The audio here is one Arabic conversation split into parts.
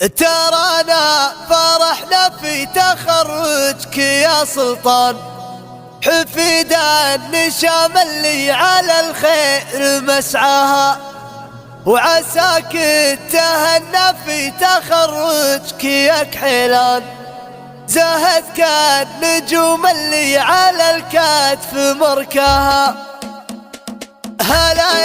ترانا فرحنا في تخرجك يا سلطان، حفيدا النشام اللي على الخير مسعاها، وعساك تهنى في تخرجك يا كحيلان، زهدك النجوم اللي على الكتف مركاها. هلا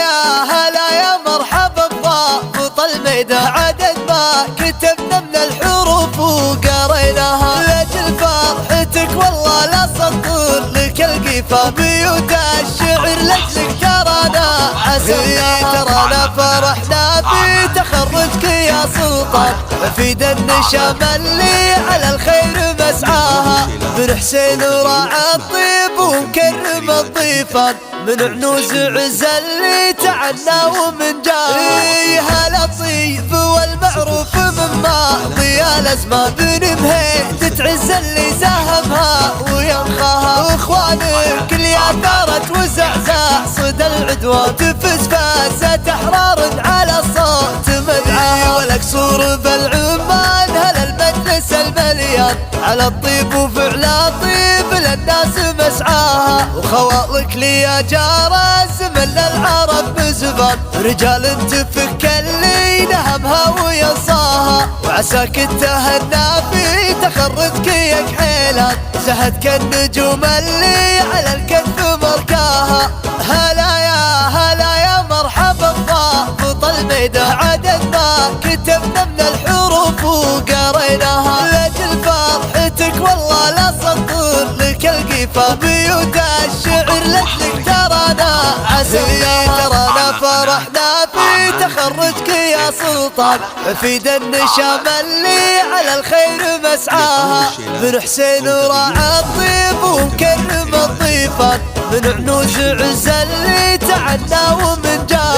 يا مرحبا بضابط الميدان، عدد ما كتبنا من الحروف وقريناها، لاجل فرحتك والله لا سطر لك القفا، بيوت الشعر لاجلك ترانا عسرناها. ترانا فرحنا في تخرجك يا سلطان، عفيد النشام اللي على الخير مسعاها، بن حسين راعى الطيب ومكرم الضيفان، من عنوز عز اللي تعنى ومن جاه. هلا طيب والمعروف من ماضي الازمان، بن مهيد تعز اللي ساهمها وينخاها، واخوانك اللي اثارت وزعزع صدى العدوان، تفز فازت احرار على الصوت مدعاها. والاقصور بالعمان هلا المجلس المليان، على الطيب وفعل طيب للناس مسعاها، وخواطرك لي يا جار الزمن للعرب بزبان، رجال تفك اللي نهمها وينصاها، وعساك تهنى في تخرجك يا كحيلان، زهدك النجوم اللي على الكتف مركاها. هلا يا مرحبا بضابط الميدان، عدد ما كتبنا من الحروف وقريناها، لاجل فرحتك والله لا سطر لك القفا، بيوت الشعر لاجلك ترانا عسرناها. ترانا فرحنا في تخرجك يا سلطان، عفيد النشام اللي على الخير مسعاها، بن حسين راعى الطيب ومكرم الضيفان، من عنوز عز اللي تعنى ومن جاه.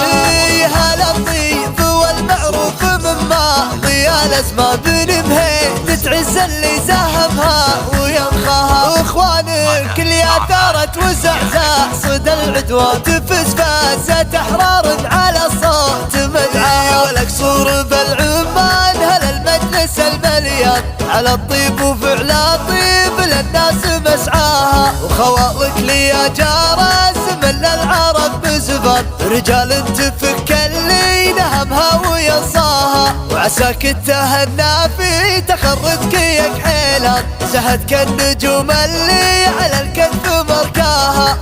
هلا الطيب والمعروف من ماضي الازمان، بن مهيد تعز اللي ساهمها وينخاها، واخوانك اللي اثارت وزعزع صدى العدوان، تفز فازت احرار على الصوت مدعاها. والاقصور بالعمان هلا المجلس المليان، على الطيب وفعل طيب للناس مسعاها، وخواطرك لي يا جار الزمن للعرب بزبان، رجال تفك اللي نهمها وينصاها، وعساك تهنى في تخرجك يا كحيلان، زهدك النجوم اللي على الكتف مركاها.